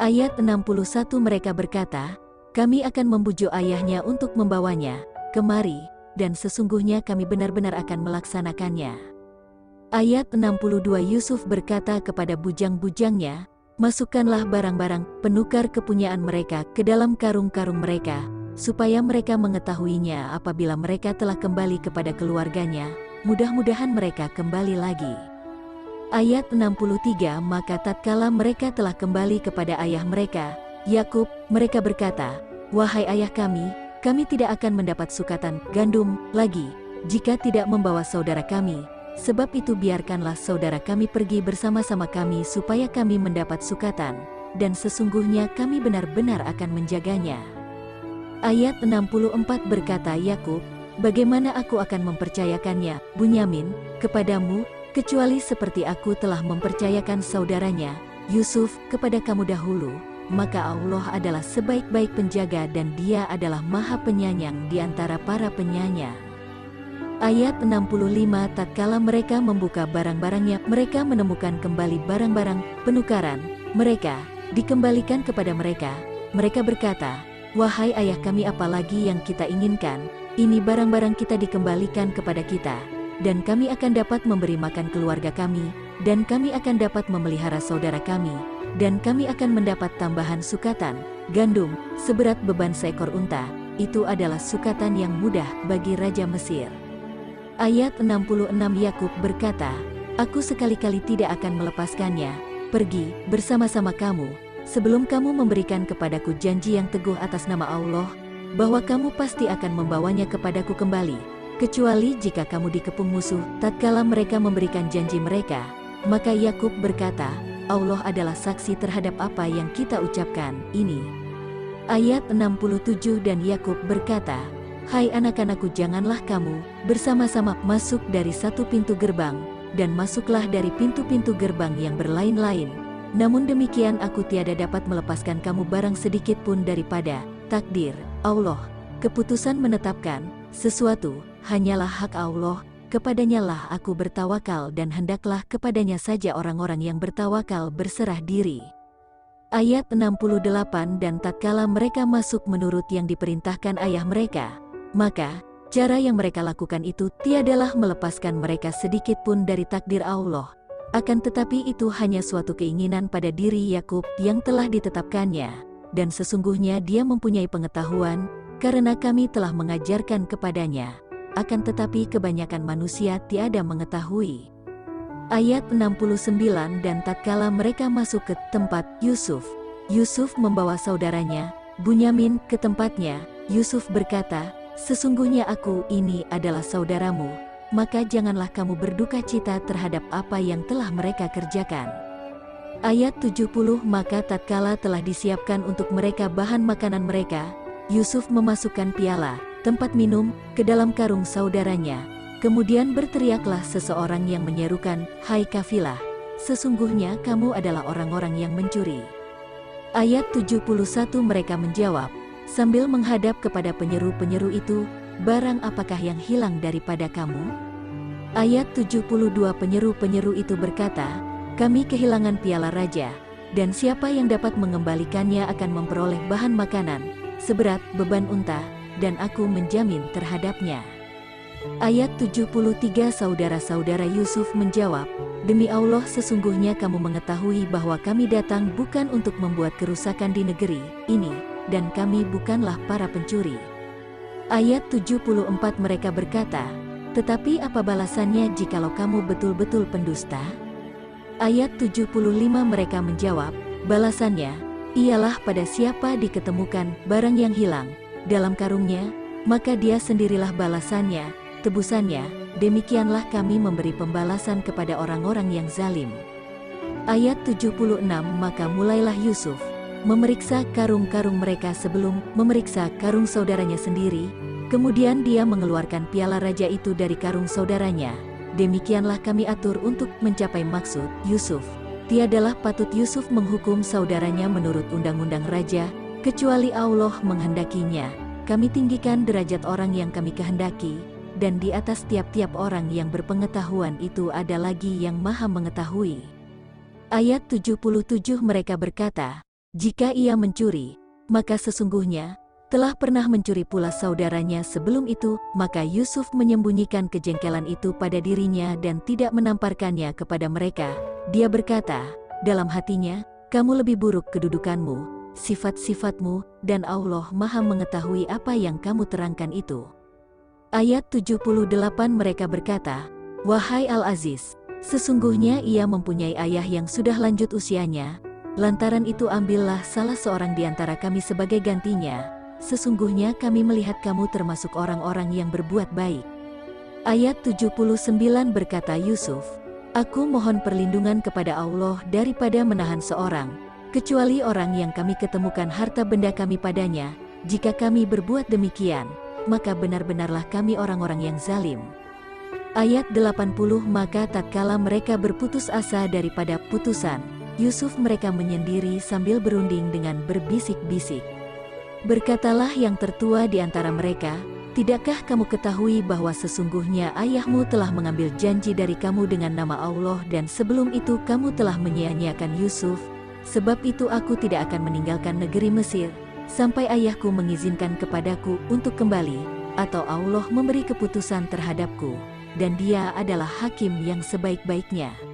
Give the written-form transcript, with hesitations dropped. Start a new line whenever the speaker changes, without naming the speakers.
Ayat 61 mereka berkata, kami akan membujuk ayahnya untuk membawanya kemari, dan sesungguhnya kami benar-benar akan melaksanakannya. Ayat 62 Yusuf berkata kepada bujang-bujangnya, masukkanlah barang-barang penukar kepunyaan mereka ke dalam karung-karung mereka, supaya mereka mengetahuinya apabila mereka telah kembali kepada keluarganya, mudah-mudahan mereka kembali lagi. Ayat 63 Maka tatkala mereka telah kembali kepada ayah mereka, Yakub, mereka berkata, wahai ayah kami tidak akan mendapat sukatan gandum lagi, jika tidak membawa saudara kami, sebab itu biarkanlah saudara kami pergi bersama-sama kami supaya kami mendapat sukatan, dan sesungguhnya kami benar-benar akan menjaganya. Ayat 64 berkata Yakub, bagaimana aku akan mempercayakannya, Bunyamin, kepadamu, kecuali seperti aku telah mempercayakan saudaranya, Yusuf, kepada kamu dahulu, maka Allah adalah sebaik-baik penjaga dan Dia adalah Maha Penyayang di antara para penyayang. Ayat 65 tatkala mereka membuka barang-barangnya, mereka menemukan kembali barang-barang penukaran mereka, dikembalikan kepada mereka. Mereka berkata, wahai ayah kami, apalagi yang kita inginkan, ini barang-barang kita dikembalikan kepada kita, dan kami akan dapat memberi makan keluarga kami, dan kami akan dapat memelihara saudara kami, dan kami akan mendapat tambahan sukatan, gandum, seberat beban seekor unta. Itu adalah sukatan yang mudah bagi Raja Mesir. Ayat 66 Yakub berkata, aku sekali-kali tidak akan melepaskannya, pergi bersama-sama kamu, sebelum kamu memberikan kepadaku janji yang teguh atas nama Allah, bahwa kamu pasti akan membawanya kepadaku kembali, kecuali jika kamu dikepung musuh. Tatkala mereka memberikan janji mereka, maka Yakub berkata, Allah adalah saksi terhadap apa yang kita ucapkan ini. Ayat 67 dan Yakub berkata, hai anak-anakku, janganlah kamu bersama-sama masuk dari satu pintu gerbang, dan masuklah dari pintu-pintu gerbang yang berlain-lain. Namun demikian aku tiada dapat melepaskan kamu barang sedikit pun daripada takdir Allah. Keputusan menetapkan sesuatu hanyalah hak Allah, kepadanya lah aku bertawakal, dan hendaklah kepadanya saja orang-orang yang bertawakal berserah diri. Ayat 68 dan tatkala mereka masuk menurut yang diperintahkan ayah mereka, maka cara yang mereka lakukan itu tiadalah melepaskan mereka sedikit pun dari takdir Allah. Akan tetapi itu hanya suatu keinginan pada diri Yakub yang telah ditetapkannya, dan sesungguhnya dia mempunyai pengetahuan, karena kami telah mengajarkan kepadanya. Akan tetapi kebanyakan manusia tiada mengetahui. Ayat 69 dan tatkala mereka masuk ke tempat Yusuf membawa saudaranya, Bunyamin, ke tempatnya. Yusuf berkata, sesungguhnya aku ini adalah saudaramu, maka janganlah kamu berduka cita terhadap apa yang telah mereka kerjakan. Ayat 70 Maka tatkala telah disiapkan untuk mereka bahan makanan mereka, Yusuf memasukkan piala, tempat minum, ke dalam karung saudaranya. Kemudian berteriaklah seseorang yang menyerukan, hai kafilah, sesungguhnya kamu adalah orang-orang yang mencuri. Ayat 71 mereka menjawab, sambil menghadap kepada penyeru-penyeru itu, barang apakah yang hilang daripada kamu? Ayat 72 penyeru-penyeru itu berkata, kami kehilangan piala raja, dan siapa yang dapat mengembalikannya akan memperoleh bahan makanan seberat beban unta, dan aku menjamin terhadapnya. Ayat 73 saudara-saudara Yusuf menjawab, demi Allah sesungguhnya kamu mengetahui bahwa kami datang bukan untuk membuat kerusakan di negeri ini, dan kami bukanlah para pencuri. Ayat 74 mereka berkata, tetapi apa balasannya jikalau kamu betul-betul pendusta? Ayat 75 mereka menjawab, balasannya ialah pada siapa diketemukan barang yang hilang dalam karungnya, maka dia sendirilah balasannya, tebusannya. Demikianlah kami memberi pembalasan kepada orang-orang yang zalim. Ayat 76 Maka mulailah Yusuf memeriksa karung-karung mereka sebelum memeriksa karung saudaranya sendiri. Kemudian dia mengeluarkan piala raja itu dari karung saudaranya. Demikianlah kami atur untuk mencapai maksud Yusuf. Tiadalah patut Yusuf menghukum saudaranya menurut undang-undang raja, kecuali Allah menghendakinya. Kami tinggikan derajat orang yang kami kehendaki, dan di atas tiap-tiap orang yang berpengetahuan itu ada lagi yang maha mengetahui. Ayat 77 mereka berkata, Jika ia mencuri, maka sesungguhnya telah pernah mencuri pula saudaranya sebelum itu, maka Yusuf menyembunyikan kejengkelan itu pada dirinya dan tidak menamparkannya kepada mereka. Dia berkata dalam hatinya, kamu lebih buruk kedudukanmu, sifat-sifatmu, dan Allah Maha mengetahui apa yang kamu terangkan itu. Ayat 78 mereka berkata, wahai Al-Aziz, sesungguhnya ia mempunyai ayah yang sudah lanjut usianya, lantaran itu ambillah salah seorang di antara kami sebagai gantinya. Sesungguhnya kami melihat kamu termasuk orang-orang yang berbuat baik. Ayat 79 berkata Yusuf, aku mohon perlindungan kepada Allah daripada menahan seorang, kecuali orang yang kami ketemukan harta benda kami padanya. Jika kami berbuat demikian, maka benar-benarlah kami orang-orang yang zalim. Ayat 80 maka tatkala mereka berputus asa daripada putusan Yusuf, mereka menyendiri sambil berunding dengan berbisik-bisik. Berkatalah yang tertua di antara mereka, tidakkah kamu ketahui bahwa sesungguhnya ayahmu telah mengambil janji dari kamu dengan nama Allah dan sebelum itu kamu telah menyia-nyiakan Yusuf? Sebab itu aku tidak akan meninggalkan negeri Mesir, sampai ayahku mengizinkan kepadaku untuk kembali, atau Allah memberi keputusan terhadapku, dan dia adalah hakim yang sebaik-baiknya.